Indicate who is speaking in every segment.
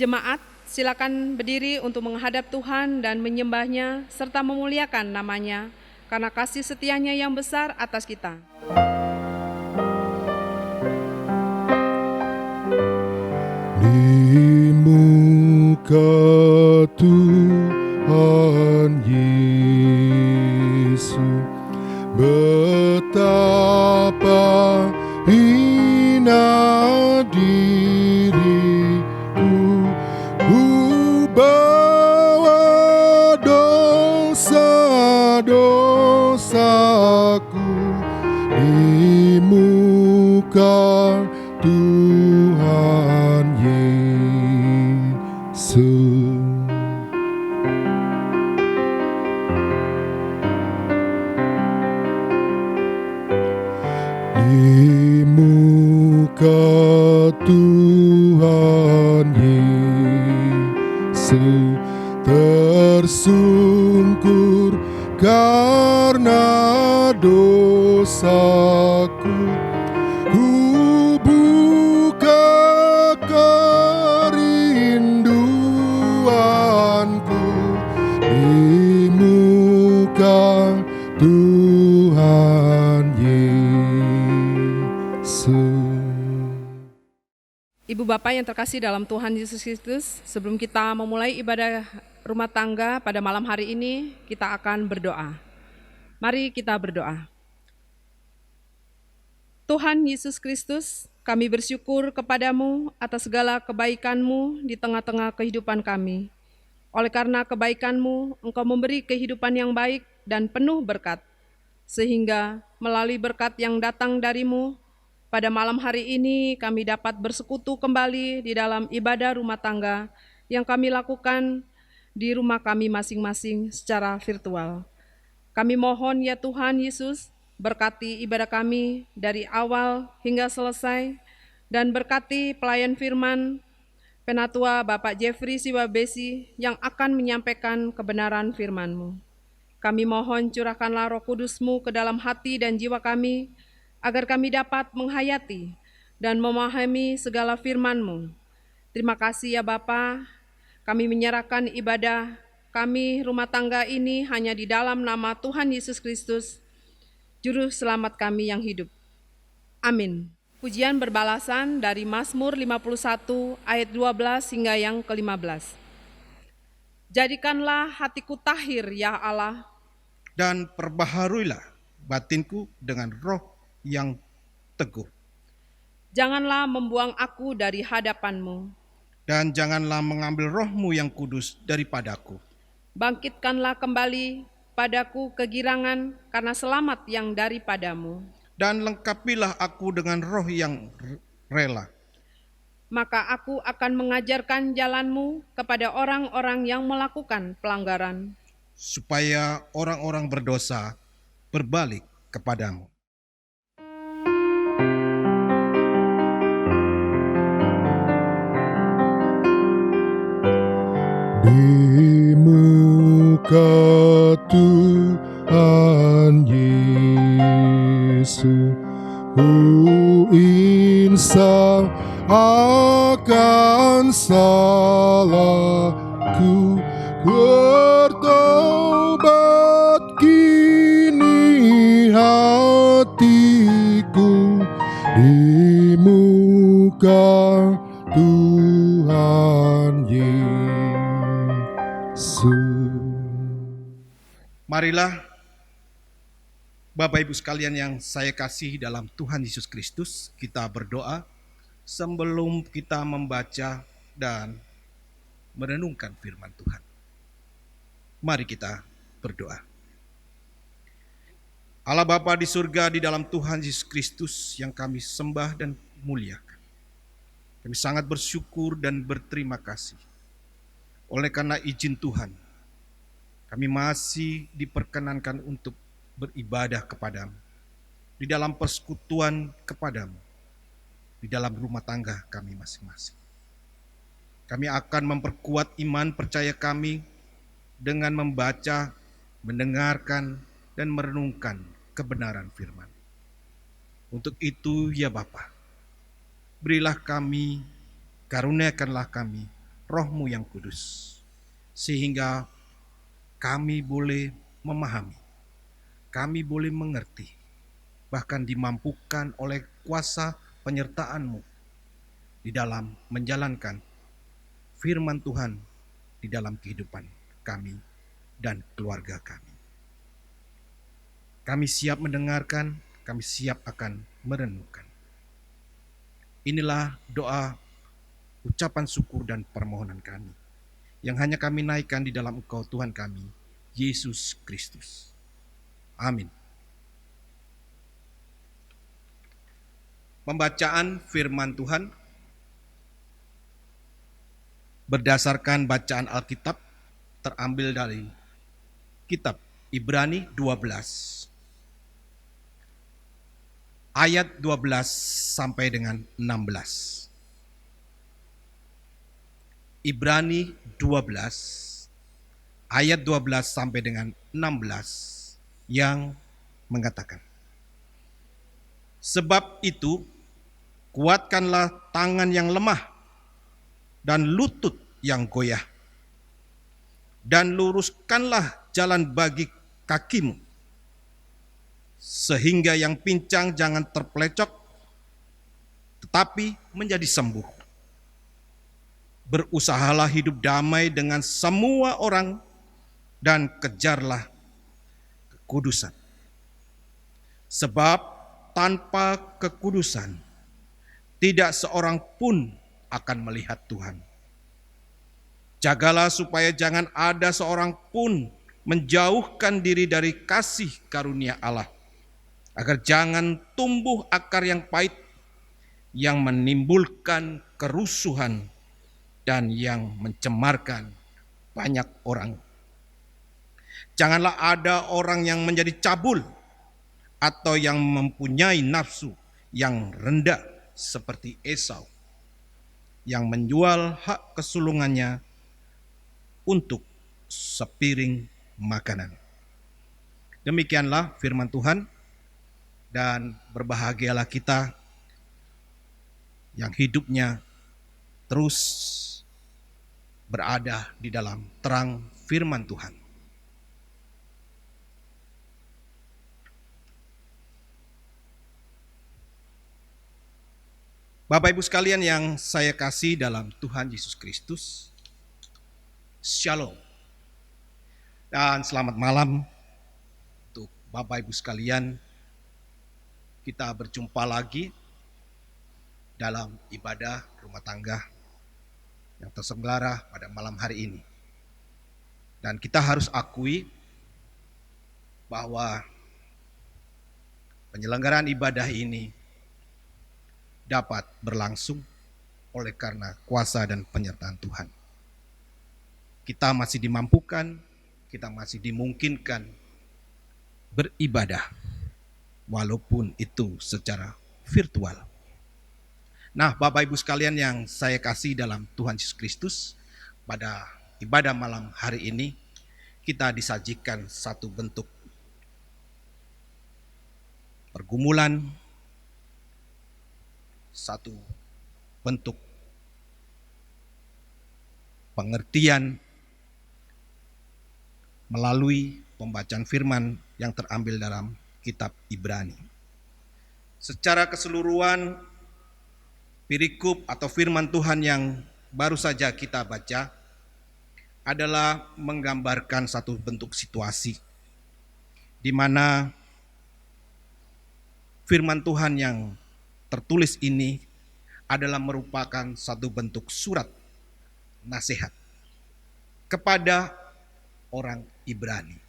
Speaker 1: Jemaat, silakan berdiri untuk menghadap Tuhan dan menyembah-Nya serta memuliakan nama-Nya karena kasih setia-Nya yang besar atas kita.
Speaker 2: Di muka Tuhan Yesus, betapa hina diriku, ku bawa dosa-dosaku di muka Tuhan Yesus. Di muka Tuhan Yesus tersungkur karena dosaku, ku buka kerinduanku di muka Tuhan Yesus.
Speaker 1: Ibu Bapak yang terkasih dalam Tuhan Yesus Kristus, sebelum kita memulai ibadah rumah tangga pada malam hari ini, kita akan berdoa. Mari kita berdoa. Tuhan Yesus Kristus, kami bersyukur kepadamu atas segala kebaikan-Mu di tengah-tengah kehidupan kami. Oleh karena kebaikan-Mu, Engkau memberi kehidupan yang baik dan penuh berkat, sehingga melalui berkat yang datang dari-Mu, pada malam hari ini kami dapat bersekutu kembali di dalam ibadah rumah tangga yang kami lakukan di rumah kami masing-masing secara virtual. Kami mohon ya Tuhan Yesus, berkati ibadah kami dari awal hingga selesai, dan berkati pelayan firman Penatua Bapak Jeffrey Siwabesi yang akan menyampaikan kebenaran firman-Mu. Kami mohon curahkanlah Roh Kudus-Mu ke dalam hati dan jiwa kami, agar kami dapat menghayati dan memahami segala firman-Mu. Terima kasih ya Bapa, kami menyerahkan ibadah kami rumah tangga ini hanya di dalam nama Tuhan Yesus Kristus, Juru Selamat kami yang hidup. Amin. Pujian berbalasan dari Mazmur 51 ayat 12 hingga yang ke-15. Jadikanlah hatiku tahir ya Allah,
Speaker 3: dan perbaharuilah batinku dengan roh yang teguh.
Speaker 1: janganlah membuang aku dari hadapan-Mu.
Speaker 3: Dan janganlah mengambil roh-Mu yang kudus daripadaku.
Speaker 1: Bangkitkanlah kembali padaku kegirangan karena selamat yang daripada-Mu.
Speaker 3: Dan lengkapilah aku dengan roh yang rela.
Speaker 1: Maka aku akan mengajarkan jalan-Mu kepada orang-orang yang melakukan pelanggaran,
Speaker 3: supaya orang-orang berdosa berbalik kepadamu.
Speaker 2: Di muka Tuhan Yesus, ku insaf akan salahku, bertobat kini hatiku di muka Tuhan Yesus.
Speaker 3: Marilah Bapak Ibu sekalian yang saya kasih dalam Tuhan Yesus Kristus, kita berdoa sebelum kita membaca dan merenungkan firman Tuhan. Mari kita berdoa. Allah Bapa di surga, di dalam Tuhan Yesus Kristus yang kami sembah dan muliakan, kami sangat bersyukur dan berterima kasih. Oleh karena izin Tuhan, kami masih diperkenankan untuk beribadah kepadamu, di dalam persekutuan kepadamu, di dalam rumah tangga kami masing-masing. Kami akan memperkuat iman percaya kami dengan membaca, mendengarkan, dan merenungkan kebenaran firman. Untuk itu ya Bapa, berilah kami, karuniakanlah kami Roh-Mu yang kudus, sehingga kami boleh memahami, kami boleh mengerti, bahkan dimampukan oleh kuasa penyertaan-Mu di dalam menjalankan firman Tuhan di dalam kehidupan kami dan keluarga kami. Kami siap mendengarkan, kami siap akan merenungkan. Inilah doa, ucapan syukur dan permohonan kami, yang hanya kami naikkan di dalam Engkau Tuhan kami, Yesus Kristus. Amin. Pembacaan firman Tuhan berdasarkan bacaan Alkitab terambil dari kitab Ibrani 12 ayat 12 sampai dengan 16. Ibrani 12 ayat 12 sampai dengan 16 yang mengatakan, sebab itu kuatkanlah tangan yang lemah dan lutut yang goyah, dan luruskanlah jalan bagi kakimu, sehingga yang pincang jangan terpelecok, tetapi menjadi sembuh. Berusahalah hidup damai dengan semua orang, dan kejarlah kekudusan. Sebab tanpa kekudusan, tidak seorang pun akan melihat Tuhan. Jagalah supaya jangan ada seorang pun menjauhkan diri dari kasih karunia Allah, agar jangan tumbuh akar yang pahit, yang menimbulkan kerusuhan dan yang mencemarkan banyak orang. Janganlah ada orang yang menjadi cabul atau yang mempunyai nafsu yang rendah seperti Esau, yang menjual hak kesulungannya untuk sepiring makanan. Demikianlah firman Tuhan, dan berbahagialah kita yang hidupnya terus berada di dalam terang firman Tuhan. Bapak Ibu sekalian yang saya kasih dalam Tuhan Yesus Kristus, Shalom dan selamat malam untuk Bapak Ibu sekalian. Kita berjumpa lagi dalam ibadah rumah tangga yang terselenggara pada malam hari ini. Dan kita harus akui bahwa penyelenggaraan ibadah ini dapat berlangsung oleh karena kuasa dan penyertaan Tuhan. Kita masih dimampukan, kita masih dimungkinkan beribadah, walaupun itu secara virtual. Nah, Bapak Ibu sekalian yang saya kasih dalam Tuhan Yesus Kristus, pada ibadah malam hari ini kita disajikan satu bentuk pergumulan, satu bentuk pengertian melalui pembacaan firman yang terambil dalam kitab Ibrani. Secara keseluruhan, perikop atau firman Tuhan yang baru saja kita baca adalah menggambarkan satu bentuk situasi di mana firman Tuhan yang tertulis ini adalah merupakan satu bentuk surat nasihat kepada orang Ibrani.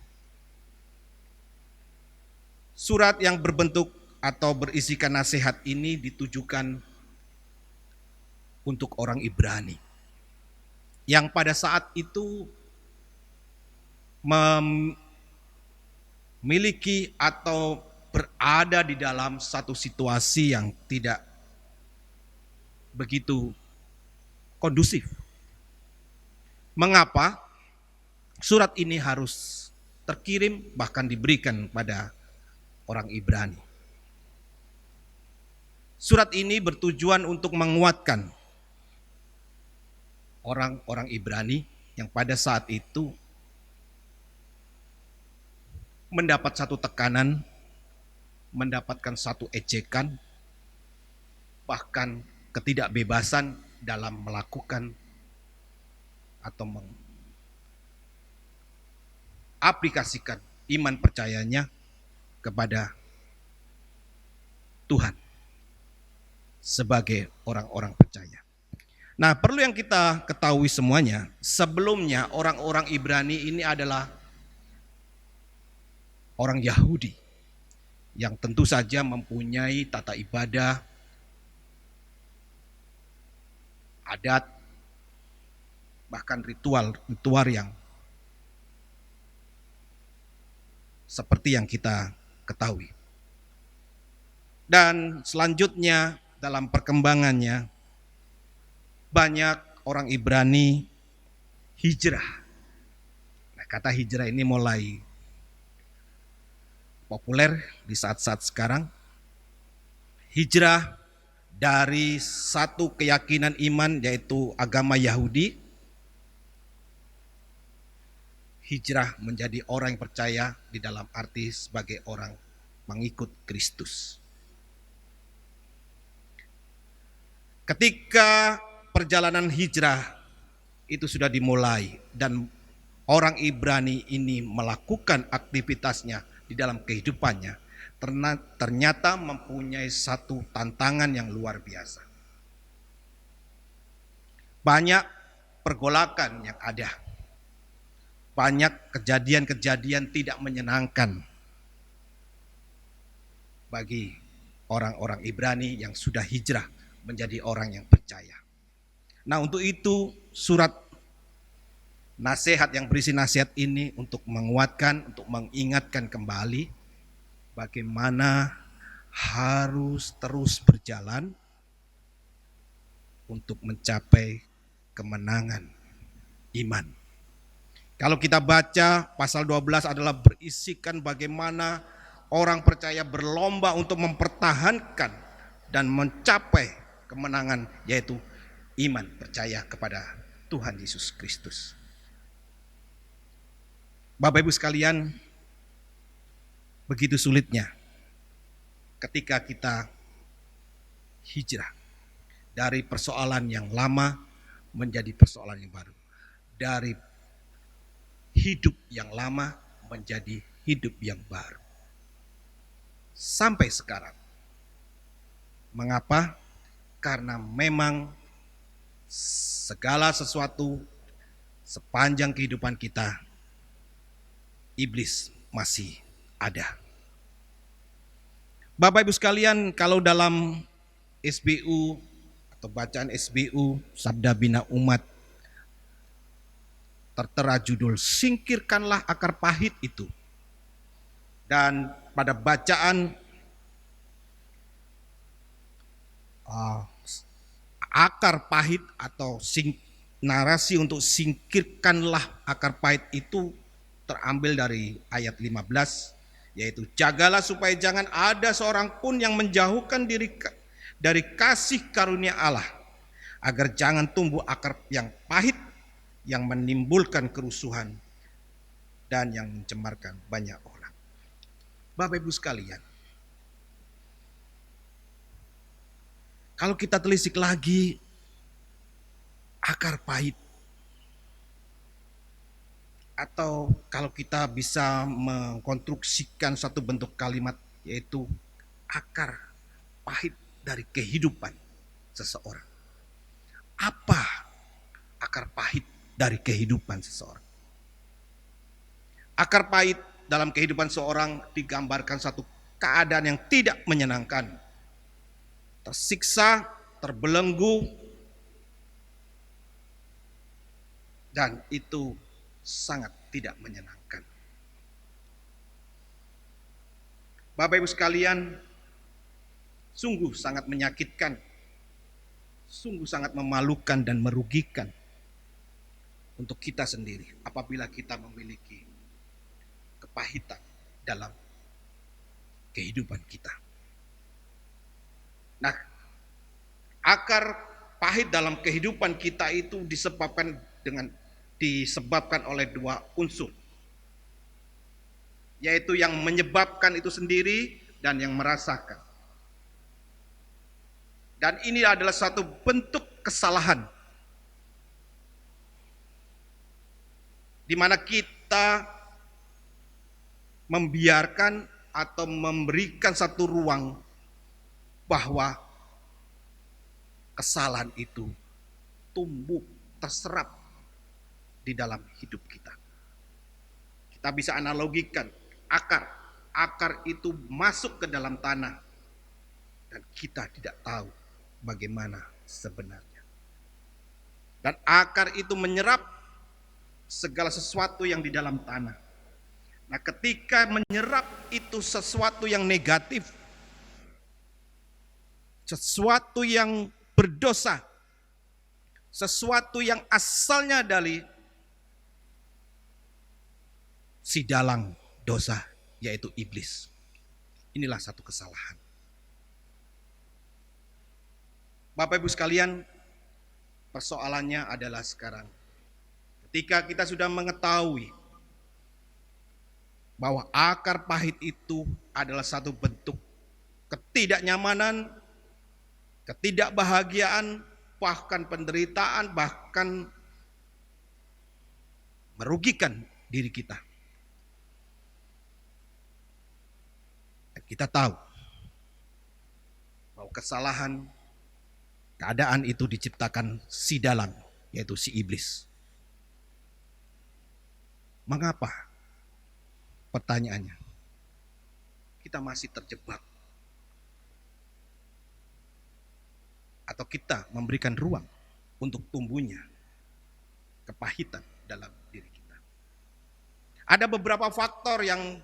Speaker 3: Surat yang berbentuk atau berisikan nasihat ini ditujukan untuk orang Ibrani yang pada saat itu memiliki atau berada di dalam satu situasi yang tidak begitu kondusif. Mengapa surat ini harus terkirim bahkan diberikan pada orang Ibrani? Surat ini bertujuan untuk menguatkan orang-orang Ibrani yang pada saat itu mendapat satu tekanan, mendapatkan satu ejekan, bahkan ketidakbebasan dalam melakukan atau mengaplikasikan iman percayanya kepada Tuhan sebagai orang-orang percaya. Nah, perlu yang kita ketahui semuanya, sebelumnya orang-orang Ibrani ini adalah orang Yahudi yang tentu saja mempunyai tata ibadah, adat, bahkan ritual yang seperti yang kita ketahui. Dan selanjutnya dalam perkembangannya, banyak orang Ibrani hijrah. Nah, kata hijrah ini mulai populer di saat-saat sekarang. Hijrah dari satu keyakinan iman yaitu agama Yahudi, hijrah menjadi orang yang percaya di dalam arti sebagai orang mengikut Kristus. Ketika perjalanan hijrah itu sudah dimulai dan orang Ibrani ini melakukan aktivitasnya di dalam kehidupannya, ternyata mempunyai satu tantangan yang luar biasa. Banyak pergolakan yang ada, banyak kejadian-kejadian tidak menyenangkan bagi orang-orang Ibrani yang sudah hijrah menjadi orang yang percaya. Nah, untuk itu surat nasihat yang berisi nasihat ini untuk menguatkan, untuk mengingatkan kembali bagaimana harus terus berjalan untuk mencapai kemenangan iman. Kalau kita baca pasal 12 adalah berisikan bagaimana orang percaya berlomba untuk mempertahankan dan mencapai kemenangan, yaitu iman percaya kepada Tuhan Yesus Kristus. Bapak Ibu sekalian, begitu sulitnya ketika kita hijrah dari persoalan yang lama menjadi persoalan yang baru, dari hidup yang lama menjadi hidup yang baru. Sampai sekarang. Mengapa? Karena memang segala sesuatu sepanjang kehidupan kita, iblis masih ada. Bapak Ibu sekalian, kalau dalam SBU atau bacaan SBU Sabda Bina Umat tertera judul "Singkirkanlah akar pahit itu". Dan pada bacaan akar pahit atau narasi untuk singkirkanlah akar pahit itu terambil dari ayat 15, yaitu jagalah supaya jangan ada seorang pun yang menjauhkan diri dari kasih karunia Allah, agar jangan tumbuh akar yang pahit yang menimbulkan kerusuhan dan yang mencemarkan banyak orang. Bapak Ibu sekalian, kalau kita telisik lagi akar pahit, atau kalau kita bisa mengkonstruksikan satu bentuk kalimat, yaitu akar pahit dari kehidupan seseorang. Apa akar pahit dari kehidupan seseorang? Akar pahit dalam kehidupan seorang digambarkan satu keadaan yang tidak menyenangkan. Tersiksa, terbelenggu, dan itu sangat tidak menyenangkan. Bapak Ibu sekalian, sungguh sangat menyakitkan, sungguh sangat memalukan dan merugikan untuk kita sendiri apabila kita memiliki kepahitan dalam kehidupan kita. Nah, akar pahit dalam kehidupan kita itu disebabkan oleh dua unsur, yaitu yang menyebabkan itu sendiri dan yang merasakan. Dan ini adalah satu bentuk kesalahan di mana kita membiarkan atau memberikan satu ruang bahwa kesalahan itu tumbuh, terserap di dalam hidup kita. Kita bisa analogikan akar itu masuk ke dalam tanah dan kita tidak tahu bagaimana sebenarnya. Dan akar itu menyerap segala sesuatu yang di dalam tanah. Nah, ketika menyerap itu sesuatu yang negatif, sesuatu yang berdosa, sesuatu yang asalnya dari si dalang dosa, yaitu iblis. Inilah satu kesalahan. Bapak Ibu sekalian, persoalannya adalah sekarang, ketika kita sudah mengetahui bahwa akar pahit itu adalah satu bentuk ketidaknyamanan, ketidakbahagiaan, bahkan penderitaan, bahkan merugikan diri kita. Dan kita tahu bahwa kesalahan, keadaan itu diciptakan si dalang, yaitu si iblis. Mengapa? Pertanyaannya, kita masih terjebak atau kita memberikan ruang untuk tumbuhnya kepahitan dalam diri kita. Ada beberapa faktor yang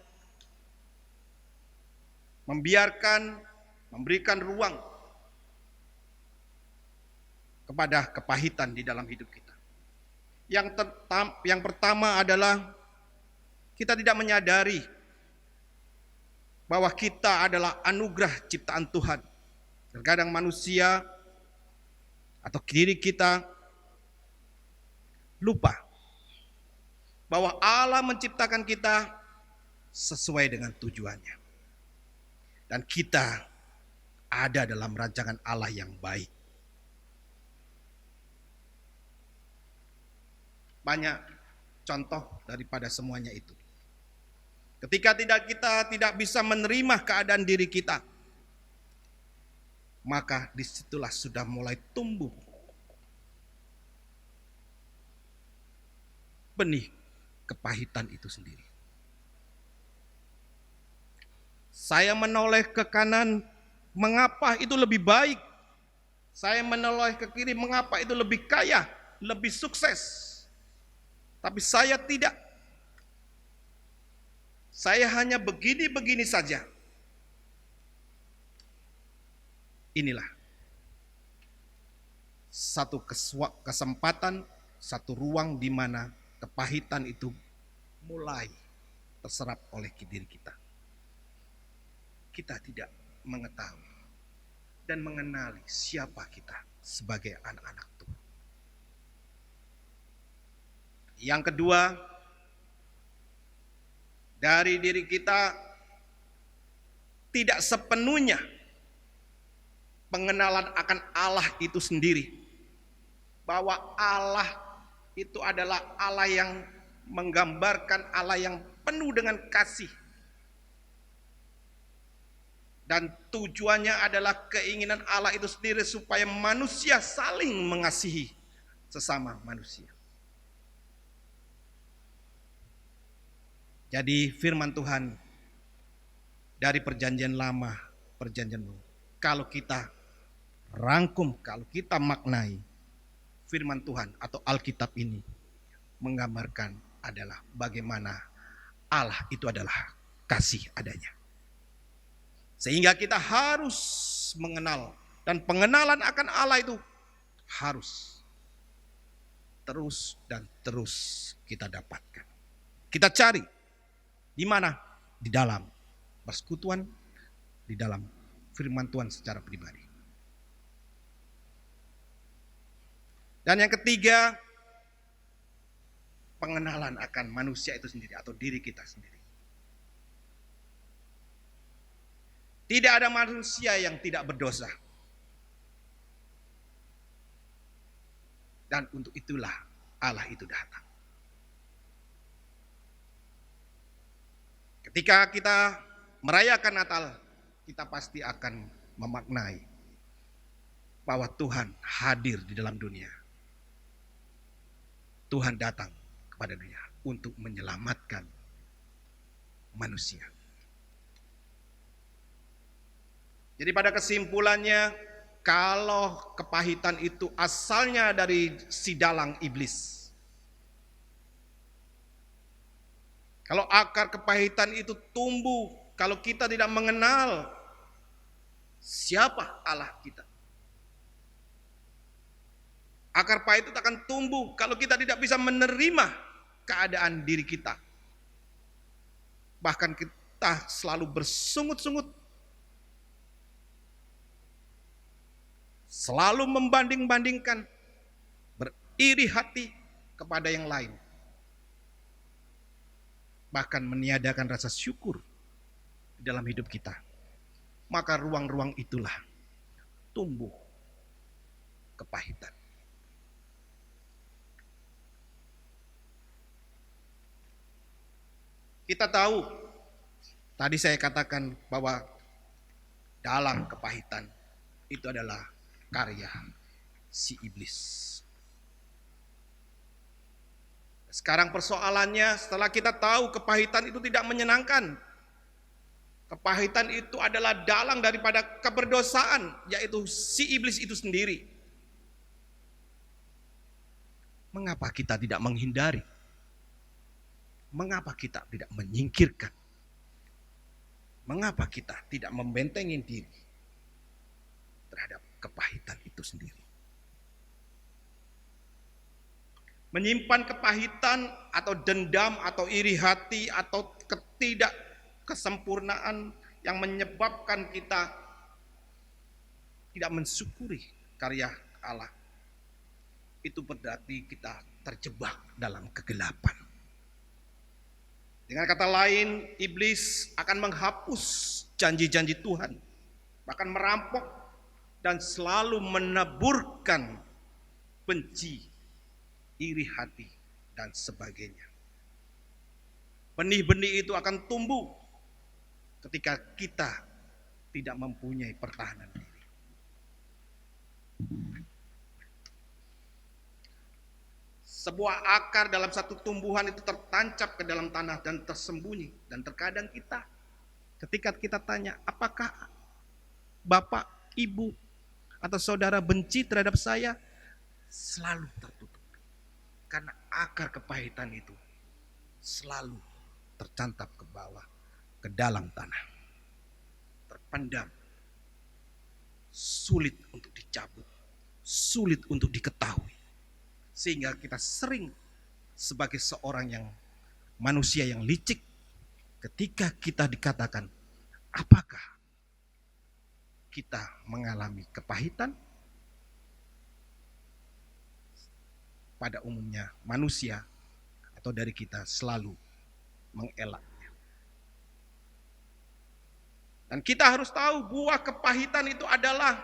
Speaker 3: memberikan ruang kepada kepahitan di dalam hidup kita. Yang pertama adalah kita tidak menyadari bahwa kita adalah anugerah ciptaan Tuhan. Terkadang manusia atau diri kita lupa bahwa Allah menciptakan kita sesuai dengan tujuannya. Dan kita ada dalam rancangan Allah yang baik. Banyak contoh daripada semuanya itu. Ketika kita tidak bisa menerima keadaan diri kita, maka disitulah sudah mulai tumbuh benih kepahitan itu sendiri. Saya menoleh ke kanan, mengapa itu lebih baik? Saya menoleh ke kiri, mengapa itu lebih kaya, lebih sukses? Tapi saya tidak. Saya hanya begini-begini saja. Inilah satu kesempatan, satu ruang di mana kepahitan itu mulai terserap oleh diri kita. Kita tidak mengetahui dan mengenali siapa kita sebagai anak-anak Tuhan. Yang kedua, dari diri kita tidak sepenuhnya pengenalan akan Allah itu sendiri. Bahwa Allah itu adalah Allah yang menggambarkan Allah yang penuh dengan kasih. Dan tujuannya adalah keinginan Allah itu sendiri supaya manusia saling mengasihi sesama manusia. Jadi firman Tuhan dari perjanjian lama, perjanjian baru, kalau kita rangkum, kalau kita maknai, firman Tuhan atau Alkitab ini menggambarkan adalah bagaimana Allah itu adalah kasih adanya. Sehingga kita harus mengenal, dan pengenalan akan Allah itu harus terus dan terus kita dapatkan. Kita cari. Di mana? Di dalam persekutuan, di dalam firman Tuhan secara pribadi. Dan yang ketiga, pengenalan akan manusia itu sendiri atau diri kita sendiri. Tidak ada manusia yang tidak berdosa. Dan untuk itulah Allah itu datang. Ketika kita merayakan Natal, kita pasti akan memaknai bahwa Tuhan hadir di dalam dunia. Tuhan datang kepada dunia untuk menyelamatkan manusia. Jadi pada kesimpulannya, kalau kepahitan itu asalnya dari si dalang iblis. Kalau akar kepahitan itu tumbuh, kalau kita tidak mengenal siapa Allah kita. Akar pahit itu akan tumbuh kalau kita tidak bisa menerima keadaan diri kita. Bahkan kita selalu bersungut-sungut, selalu membanding-bandingkan, beriri hati kepada yang lain. Bahkan meniadakan rasa syukur di dalam hidup kita. Maka ruang-ruang itulah tumbuh kepahitan. Kita tahu, tadi saya katakan bahwa dalam kepahitan itu adalah karya si iblis. Sekarang persoalannya, setelah kita tahu kepahitan itu tidak menyenangkan. Kepahitan itu adalah dalang daripada keberdosaan, yaitu si iblis itu sendiri. Mengapa kita tidak menghindari? Mengapa kita tidak menyingkirkan? Mengapa kita tidak membentengin diri terhadap kepahitan itu sendiri? Menyimpan kepahitan atau dendam atau iri hati atau ketidakkesempurnaan yang menyebabkan kita tidak mensyukuri karya Allah. Itu berarti kita terjebak dalam kegelapan. Dengan kata lain, iblis akan menghapus janji-janji Tuhan, bahkan merampok dan selalu meneburkan benci, iri hati, dan sebagainya. Benih-benih itu akan tumbuh ketika kita tidak mempunyai pertahanan diri. Sebuah akar dalam satu tumbuhan itu tertancap ke dalam tanah dan tersembunyi. Dan terkadang kita, ketika kita tanya, apakah bapak, ibu, atau saudara benci terhadap saya? Selalu tertutup. Karena akar kepahitan itu selalu tercantap ke bawah, ke dalam tanah. Terpendam. Sulit untuk dicabut. Sulit untuk diketahui. Sehingga kita sering sebagai seorang yang manusia yang licik, ketika kita dikatakan, apakah kita mengalami kepahitan? Pada umumnya manusia atau dari kita selalu mengelaknya. Dan kita harus tahu buah kepahitan itu adalah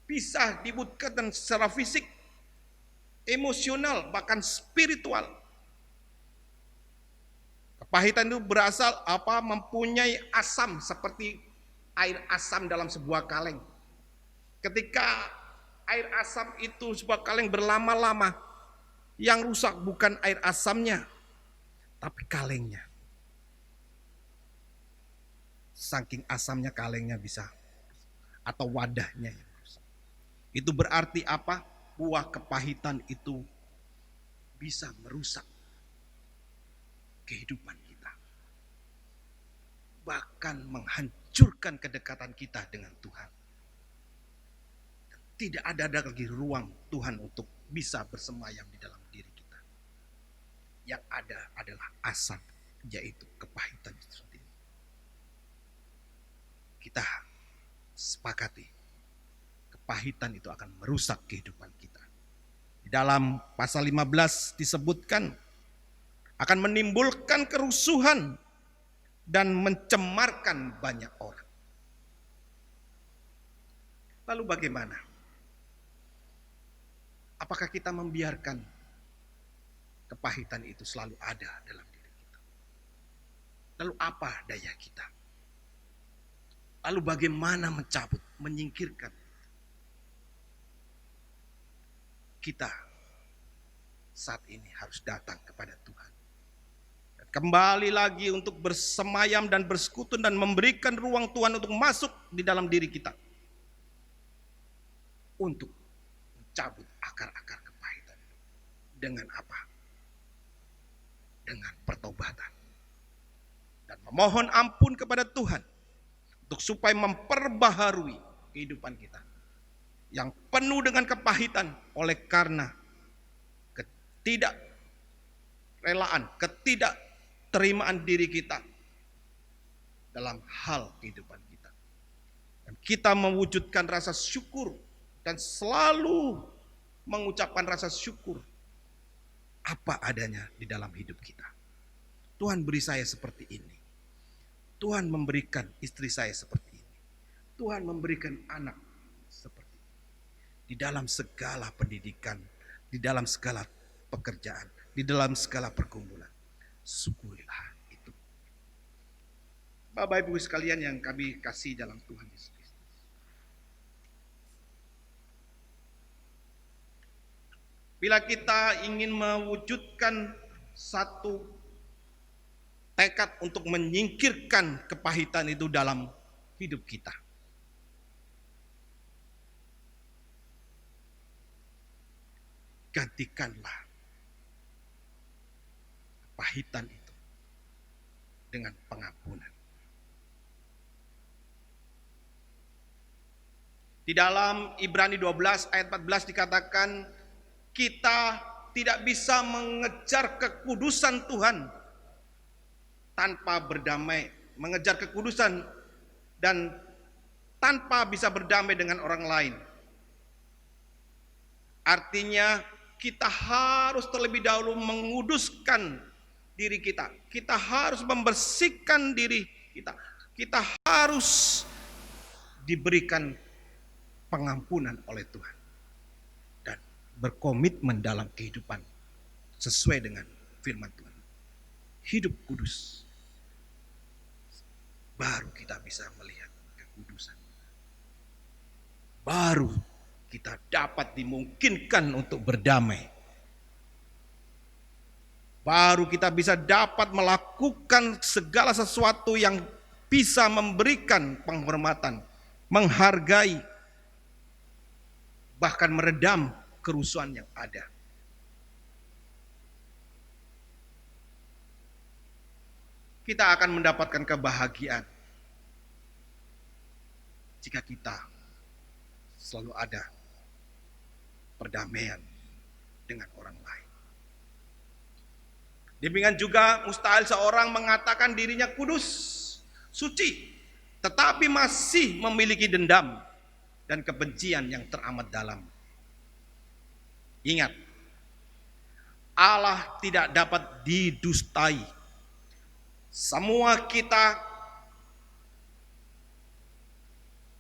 Speaker 3: bisa dibuktikan secara fisik, emosional, bahkan spiritual. Kepahitan itu berasal mempunyai asam seperti air asam dalam sebuah kaleng. Ketika air asam itu sebuah kaleng berlama-lama, yang rusak bukan air asamnya, tapi kalengnya. Saking asamnya kalengnya bisa, atau wadahnya yang rusak. Itu berarti apa? Buah kepahitan itu bisa merusak kehidupan kita. Bahkan menghancurkan kedekatan kita dengan Tuhan. Tidak ada lagi ruang Tuhan untuk bisa bersemayam di dalam diri kita. Yang ada adalah asam, yaitu kepahitan itu sendiri. Kita sepakati, kepahitan itu akan merusak kehidupan kita. Di dalam pasal 15 disebutkan akan menimbulkan kerusuhan dan mencemarkan banyak orang. Lalu bagaimana? Apakah kita membiarkan kepahitan itu selalu ada dalam diri kita? Lalu apa daya kita? Lalu bagaimana mencabut, menyingkirkan? Kita saat ini harus datang kepada Tuhan. Dan kembali lagi untuk bersemayam dan bersekutu dan memberikan ruang Tuhan untuk masuk di dalam diri kita. Untuk mencabut akar-akar kepahitan. Dengan apa? Dengan pertobatan. Dan memohon ampun kepada Tuhan. Untuk supaya memperbaharui kehidupan kita. Yang penuh dengan kepahitan oleh karena ketidakrelaan, ketidakterimaan diri kita dalam hal kehidupan kita. Dan kita mewujudkan rasa syukur dan selalu mengucapkan rasa syukur apa adanya di dalam hidup kita. Tuhan beri saya seperti ini. Tuhan memberikan istri saya seperti ini. Tuhan memberikan anak seperti ini. Di dalam segala pendidikan, di dalam segala pekerjaan, di dalam segala pergumulan. Syukurilah itu. Bapak Ibu sekalian yang kami kasih dalam Tuhan Yesus Kristus. Bila kita ingin mewujudkan satu tekad untuk menyingkirkan kepahitan itu dalam hidup kita. Gantikanlah kepahitan itu dengan pengampunan. Di dalam Ibrani 12 ayat 14 dikatakan kita tidak bisa mengejar kekudusan Tuhan tanpa berdamai, mengejar kekudusan dan tanpa bisa berdamai dengan orang lain. Artinya kita harus terlebih dahulu menguduskan diri kita. Kita harus membersihkan diri kita. Kita harus diberikan pengampunan oleh Tuhan. Dan berkomitmen dalam kehidupan sesuai dengan firman Tuhan. Hidup kudus. Baru kita bisa melihat kekudusan. Baru kita dapat dimungkinkan untuk berdamai. Baru kita bisa dapat melakukan segala sesuatu yang bisa memberikan penghormatan, menghargai, bahkan meredam kerusuhan yang ada. Kita akan mendapatkan kebahagiaan jika kita selalu ada perdamaian dengan orang lain. Demikian juga mustahil seorang mengatakan dirinya kudus, suci, tetapi masih memiliki dendam dan kebencian yang teramat dalam. Ingat, Allah tidak dapat didustai. Semua kita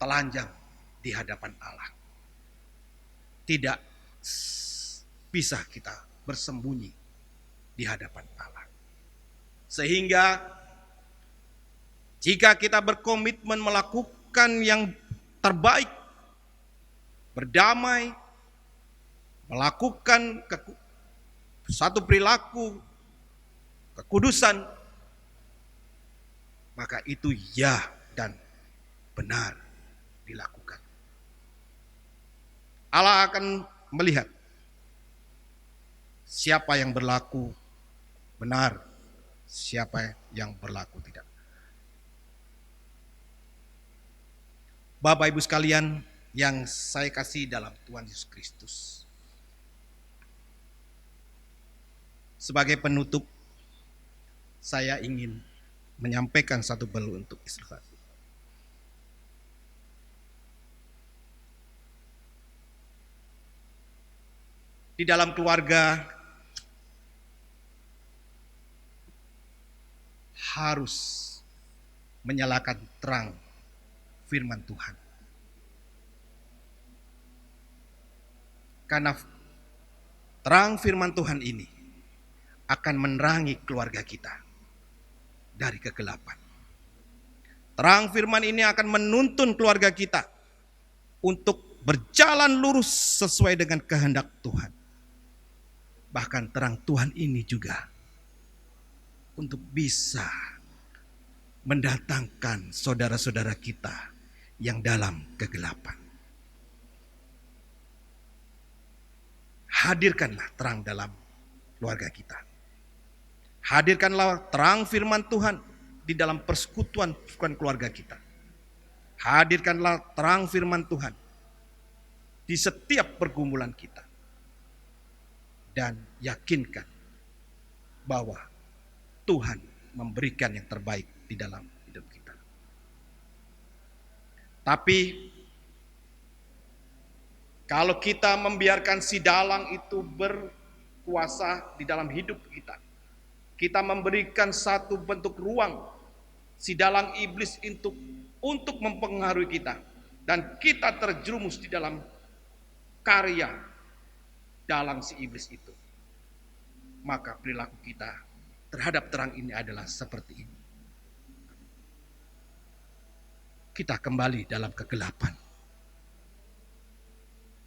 Speaker 3: telanjang di hadapan Allah. Tidak bisa kita bersembunyi di hadapan Allah. Sehingga jika kita berkomitmen melakukan yang terbaik, berdamai, melakukan satu perilaku kekudusan, maka itu ya dan benar dilakukan. Allah akan melihat siapa yang berlaku benar, siapa yang berlaku tidak. Bapak Ibu sekalian yang saya kasih dalam Tuhan Yesus Kristus. Sebagai penutup, saya ingin menyampaikan satu belu untuk ilustrasi. Di dalam keluarga harus menyalakan terang firman Tuhan. Karena terang firman Tuhan ini akan menerangi keluarga kita dari kegelapan. Terang firman ini akan menuntun keluarga kita untuk berjalan lurus sesuai dengan kehendak Tuhan. Bahkan terang Tuhan ini juga untuk bisa mendatangkan saudara-saudara kita yang dalam kegelapan. Hadirkanlah terang dalam keluarga kita. Hadirkanlah terang firman Tuhan di dalam persekutuan keluarga kita. Hadirkanlah terang firman Tuhan di setiap pergumulan kita. Dan yakinkan bahwa Tuhan memberikan yang terbaik di dalam hidup kita. Tapi kalau kita membiarkan si dalang itu berkuasa di dalam hidup kita, kita memberikan satu bentuk ruang si dalang iblis untuk mempengaruhi kita, dan kita terjerumus di dalam karya dalang si iblis itu, maka perilaku kita terhadap terang ini adalah seperti ini. Kita kembali dalam kegelapan.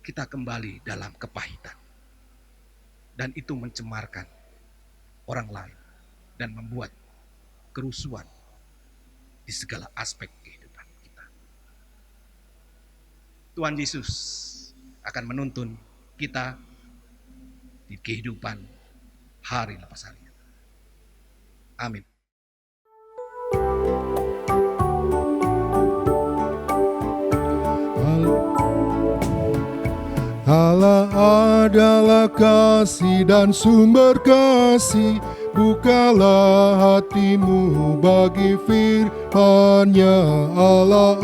Speaker 3: Kita kembali dalam kepahitan. Dan itu mencemarkan orang lain dan membuat kerusuhan di segala aspek kehidupan kita. Tuhan Yesus akan menuntun kita di kehidupan hari lepas hari. Amin.
Speaker 2: Allah adalah kasih dan sumber kasih. Bukalah hatimu bagi firman-Nya. Allah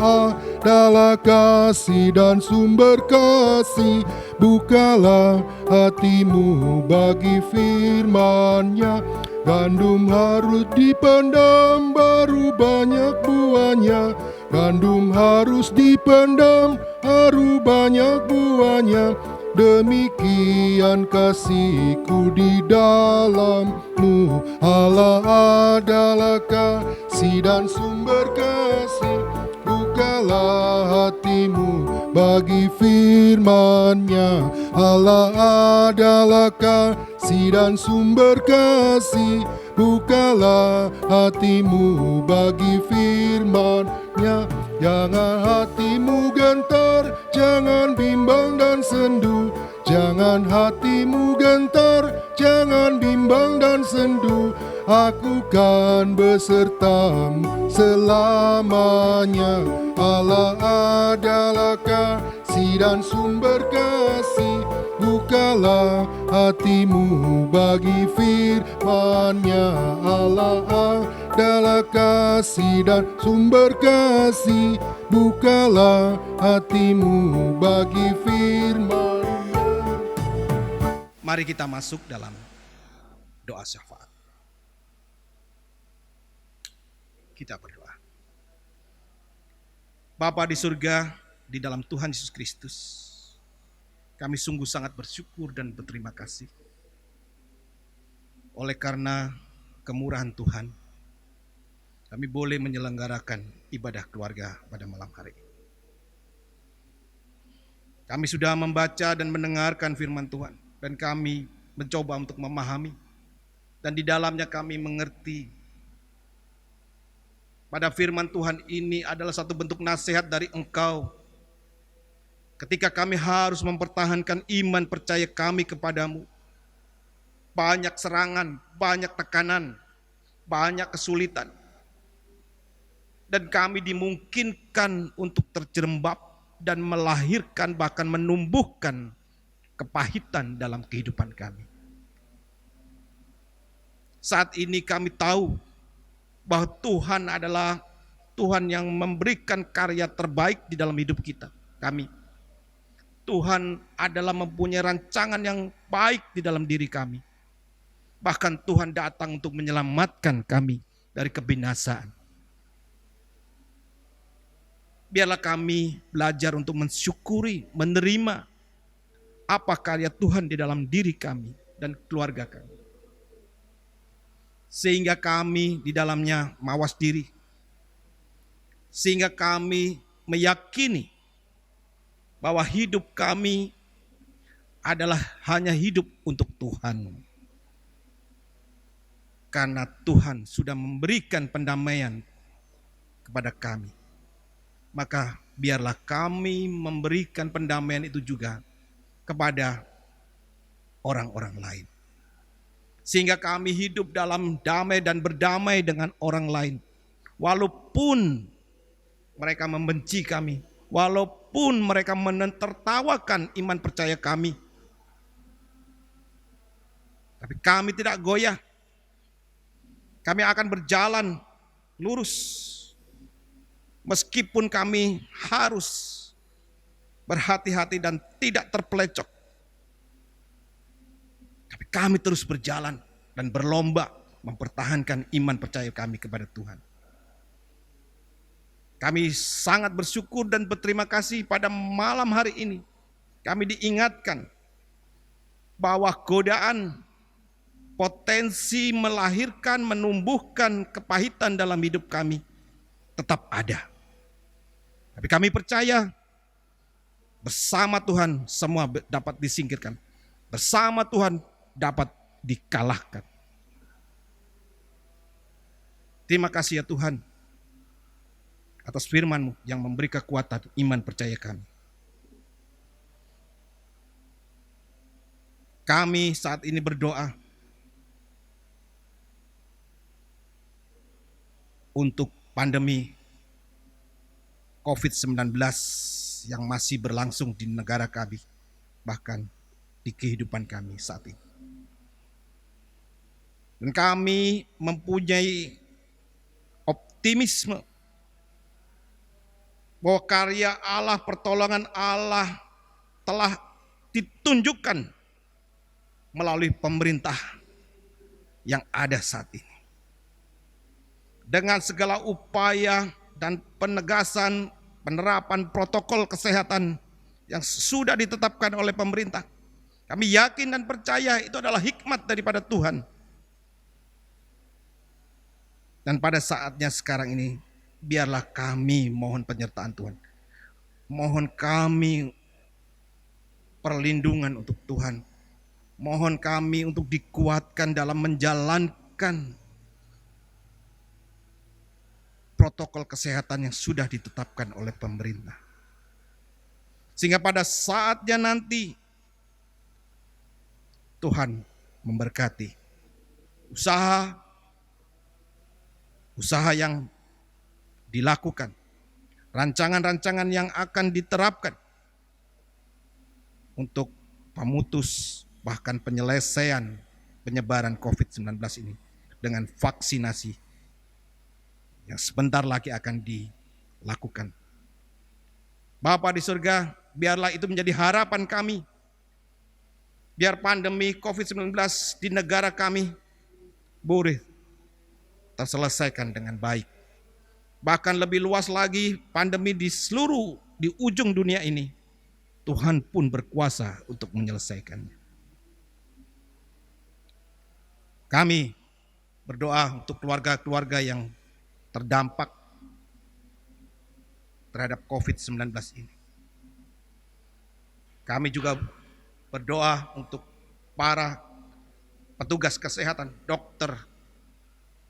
Speaker 2: adalah kasih dan sumber kasih. Bukalah hatimu bagi firman-Nya. Gandum harus dipendam baru banyak buahnya. Gandum harus dipendam baru banyak buahnya. Demikian kasihku di dalammu. Allah adalah kasih dan sumber kasih. Bukalah hatimu bagi firman-Nya. Allah adalah kasih dan sumber kasih. Bukalah hatimu bagi firman-Nya. Jangan hatimu gentar, jangan bimbang dan sendu. Jangan hatimu gentar, jangan bimbang dan sendu. Aku kan besertamu selamanya. Allah adalah kasih dan sumber kasih. Bukalah hatimu bagi firman-Nya. Allah adalah kasih dan sumber kasih. Bukalah hatimu bagi firman-Nya.
Speaker 3: Mari kita masuk dalam doa syafaat. Kita berdoa. Bapa di surga, di dalam Tuhan Yesus Kristus, kami sungguh sangat bersyukur dan berterima kasih. Oleh karena kemurahan Tuhan, kami boleh menyelenggarakan ibadah keluarga pada malam hari ini. Kami sudah membaca dan mendengarkan firman Tuhan, dan kami mencoba untuk memahami, dan di dalamnya kami mengerti pada firman Tuhan ini adalah satu bentuk nasihat dari Engkau. Ketika kami harus mempertahankan iman percaya kami kepadamu, banyak serangan, banyak tekanan, banyak kesulitan, dan kami dimungkinkan untuk terjerembab dan melahirkan bahkan menumbuhkan kepahitan dalam kehidupan kami. Saat ini kami tahu bahwa Tuhan adalah Tuhan yang memberikan karya terbaik di dalam hidup kita, kami. Tuhan adalah mempunyai rancangan yang baik di dalam diri kami. Bahkan Tuhan datang untuk menyelamatkan kami dari kebinasaan. Biarlah kami belajar untuk mensyukuri, menerima apa karya Tuhan di dalam diri kami dan keluarga kami. Sehingga kami di dalamnya mawas diri. Sehingga kami meyakini bahwa hidup kami adalah hanya hidup untuk Tuhan. Karena Tuhan sudah memberikan pendamaian kepada kami. Maka biarlah kami memberikan pendamaian itu juga kepada orang-orang lain. Sehingga kami hidup dalam damai dan berdamai dengan orang lain. Walaupun mereka membenci kami, walaupun mereka menertawakan iman percaya kami, tapi kami tidak goyah. Kami akan berjalan lurus, meskipun kami harus berhati-hati dan tidak terpelecok. Tapi kami terus berjalan dan berlomba mempertahankan iman percaya kami kepada Tuhan. Kami sangat bersyukur dan berterima kasih pada malam hari ini. Kami diingatkan bahwa godaan, potensi melahirkan, menumbuhkan kepahitan dalam hidup kami tetap ada. Tapi kami percaya bersama Tuhan semua dapat disingkirkan. Bersama Tuhan dapat dikalahkan. Terima kasih ya Tuhan atas firman-Mu yang memberi kekuatan iman percaya kami. Kami saat ini berdoa untuk pandemi COVID-19 yang masih berlangsung di negara kami, bahkan di kehidupan kami saat ini. Dan kami mempunyai optimisme bahwa karya Allah, pertolongan Allah telah ditunjukkan melalui pemerintah yang ada saat ini. Dengan segala upaya dan penegasan penerapan protokol kesehatan yang sudah ditetapkan oleh pemerintah, kami yakin dan percaya itu adalah hikmat daripada Tuhan. Dan pada saatnya sekarang ini, biarlah kami mohon penyertaan Tuhan. Mohon kami perlindungan untuk Tuhan. Mohon kami untuk dikuatkan dalam menjalankan protokol kesehatan yang sudah ditetapkan oleh pemerintah. Sehingga pada saatnya nanti Tuhan memberkati usaha yang dilakukan, rancangan-rancangan yang akan diterapkan untuk memutus bahkan penyelesaian penyebaran COVID-19 ini dengan vaksinasi yang sebentar lagi akan dilakukan. Bapa di surga, biarlah itu menjadi harapan kami. Biar pandemi COVID-19 di negara kami boleh terselesaikan dengan baik. Bahkan lebih luas lagi pandemi di ujung dunia ini, Tuhan pun berkuasa untuk menyelesaikannya. Kami berdoa untuk keluarga-keluarga yang terdampak terhadap COVID-19 ini. Kami juga berdoa untuk para petugas kesehatan, dokter,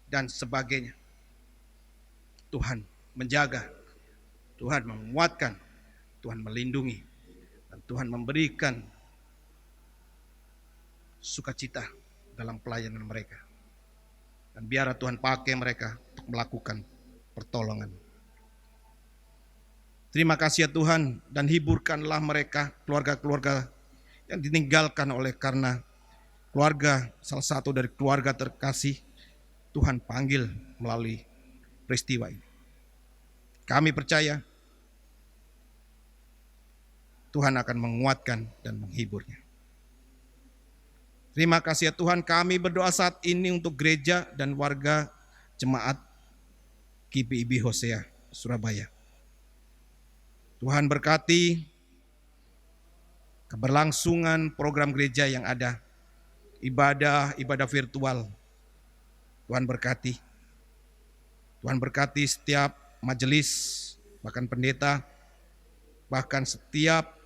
Speaker 3: dan sebagainya. Tuhan menjaga, Tuhan menguatkan, Tuhan melindungi, dan Tuhan memberikan sukacita dalam pelayanan mereka. Dan biarlah Tuhan pakai mereka untuk melakukan pertolongan. Terima kasih ya Tuhan, dan hiburkanlah mereka, keluarga-keluarga yang ditinggalkan oleh karena keluarga, salah satu dari keluarga terkasih, Tuhan panggil melalui peristiwa ini. Kami percaya Tuhan akan menguatkan dan menghiburnya. Terima kasih ya Tuhan, kami berdoa saat ini untuk gereja dan warga jemaat KPIB Hosea, Surabaya. Tuhan berkati keberlangsungan program gereja yang ada, ibadah virtual. Tuhan berkati. Tuhan berkati setiap majelis, bahkan pendeta, bahkan setiap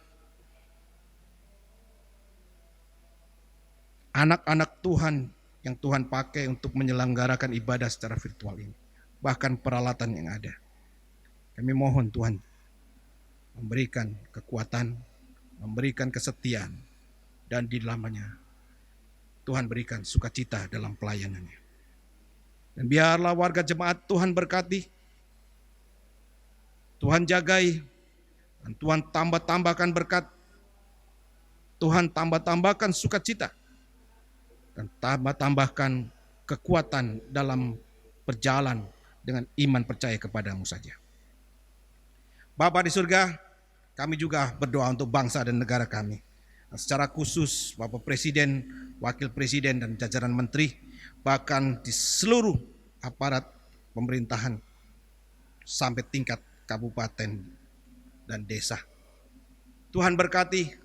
Speaker 3: anak-anak Tuhan yang Tuhan pakai untuk menyelenggarakan ibadah secara virtual ini. Bahkan peralatan yang ada. Kami mohon Tuhan memberikan kekuatan, memberikan kesetiaan, dan di dalamnya Tuhan berikan sukacita dalam pelayanannya. Dan biarlah warga jemaat Tuhan berkati, Tuhan jagai, dan Tuhan tambahkan berkat, Tuhan tambahkan sukacita, dan tambahkan kekuatan dalam berjalan dengan iman percaya kepadamu saja. Bapa di surga, kami juga berdoa untuk bangsa dan negara kami. Secara khusus Bapak Presiden, Wakil Presiden dan jajaran menteri, bahkan di seluruh aparat pemerintahan sampai tingkat kabupaten dan desa. Tuhan berkati,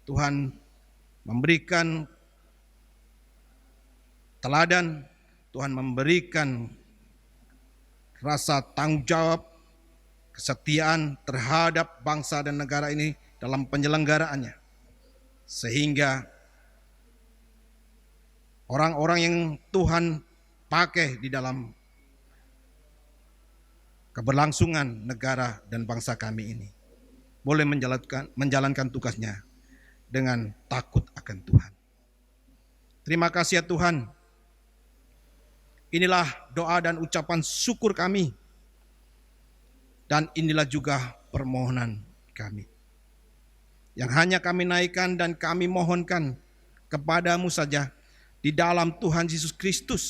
Speaker 3: Tuhan memberikan teladan, Tuhan memberikan rasa tanggung jawab, kesetiaan terhadap bangsa dan negara ini dalam penyelenggaraannya. Sehingga orang-orang yang Tuhan pakai di dalam keberlangsungan negara dan bangsa kami ini boleh menjalankan tugasnya dengan takut akan Tuhan. Terima kasih ya Tuhan. Inilah doa dan ucapan syukur kami. Dan inilah juga permohonan kami. Yang hanya kami naikkan dan kami mohonkan kepadamu saja di dalam Tuhan Yesus Kristus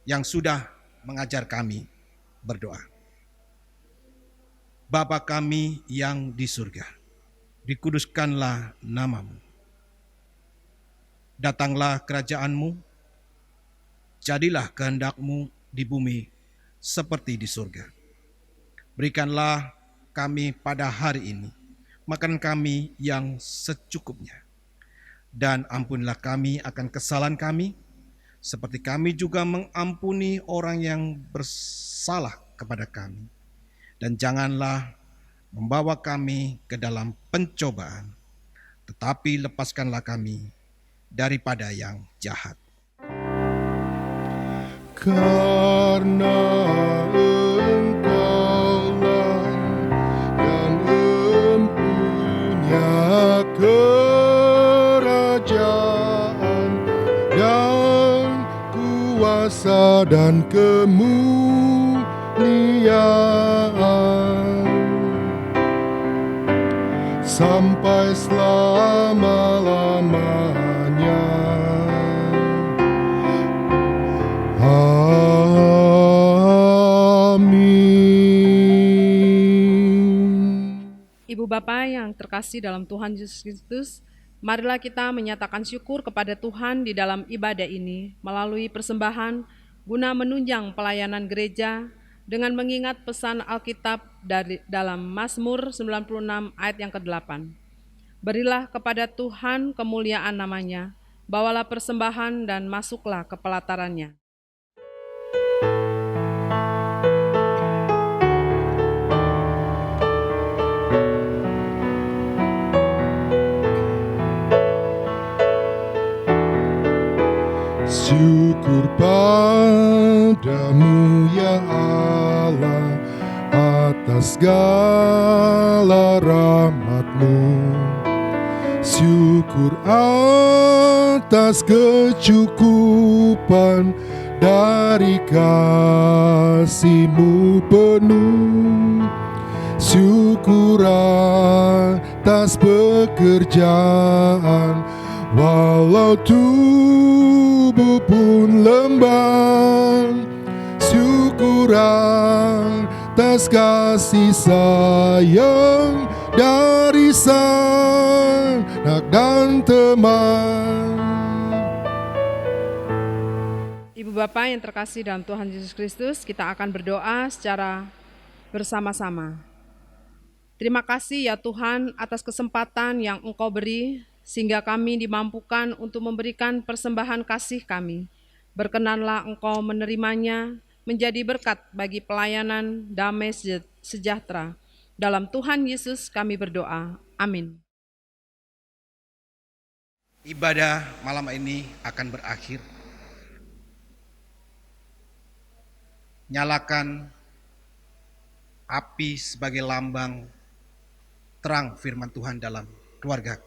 Speaker 3: yang sudah mengajar kami berdoa. Bapa kami yang di surga, dikuduskanlah namamu. Datanglah kerajaanmu, jadilah kehendakmu di bumi seperti di surga. Berikanlah kami pada hari ini makanan kami yang secukupnya. Dan ampunilah kami akan kesalahan kami, seperti kami juga mengampuni orang yang bersalah kepada kami. Dan janganlah membawa kami ke dalam pencobaan, tetapi lepaskanlah kami daripada yang jahat.
Speaker 2: Karena Engkaulah yang empunya kerajaan dan kuasa dan kemuliaan sampai selama-lamanya.
Speaker 1: Ibu Bapa yang terkasih dalam Tuhan Yesus Kristus, marilah kita menyatakan syukur kepada Tuhan di dalam ibadah ini melalui persembahan guna menunjang pelayanan gereja dengan mengingat pesan Alkitab dari dalam Mazmur 96 ayat yang ke-8. Berilah kepada Tuhan kemuliaan namanya, bawalah persembahan dan masuklah ke pelatarannya.
Speaker 2: Syukur padamu ya Allah atas segala rahmat-Mu. Syukur atas kecukupan dari kasih-Mu penuh. Syukur atas pekerjaan walau tubuh pun lemah. Syukur atas kasih sayang dari sanak dan teman.
Speaker 1: Ibu Bapa yang terkasih dalam Tuhan Yesus Kristus, kita akan berdoa secara bersama-sama. Terima kasih ya Tuhan atas kesempatan yang Engkau beri, sehingga kami dimampukan untuk memberikan persembahan kasih kami. Berkenanlah Engkau menerimanya, menjadi berkat bagi pelayanan damai sejahtera. Dalam Tuhan Yesus kami berdoa. Amin.
Speaker 3: Ibadah malam ini akan berakhir. Nyalakan api sebagai lambang terang firman Tuhan dalam keluarga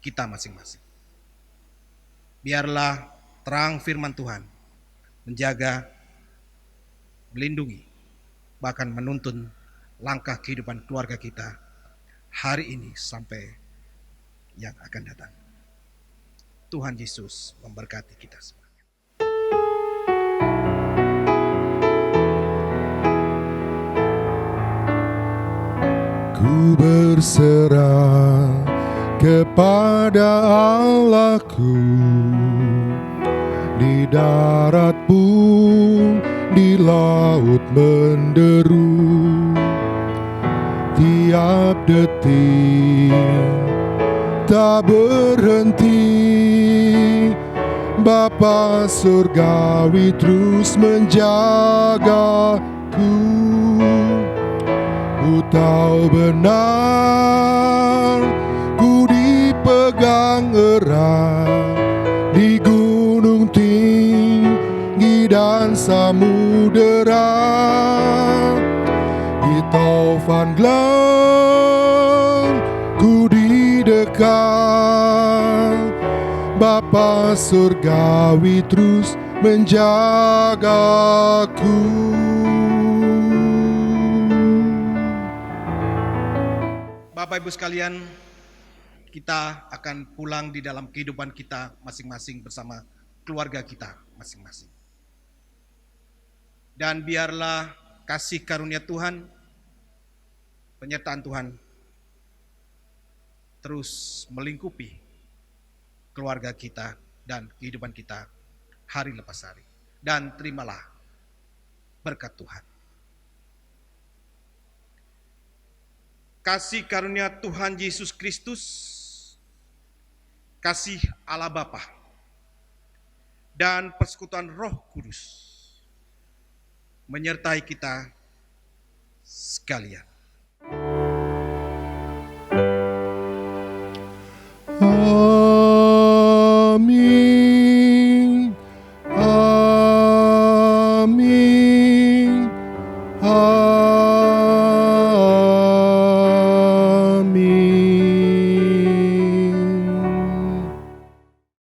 Speaker 3: kita masing-masing. Biarlah terang firman Tuhan menjaga, melindungi, bahkan menuntun langkah kehidupan keluarga kita hari ini sampai yang akan datang. Tuhan Yesus memberkati kita semua.
Speaker 2: Ku berserah kepada Allahku, di darat pun di laut menderu, tiap detik tak berhenti. Bapa surgawi terus menjagaku. Ku tahu benar, ku dipegang erat di gunung tinggi dan samudera, di taufan gelap ku didekat. Bapa surgawi terus menjagaku.
Speaker 3: Bapak Ibu sekalian, kita akan pulang di dalam kehidupan kita masing-masing bersama keluarga kita masing-masing. Dan biarlah kasih karunia Tuhan, penyertaan Tuhan terus melingkupi keluarga kita dan kehidupan kita hari lepas hari. Dan terimalah berkat Tuhan. Kasih karunia Tuhan Yesus Kristus, kasih Allah Bapa, dan persekutuan Roh Kudus menyertai kita sekalian.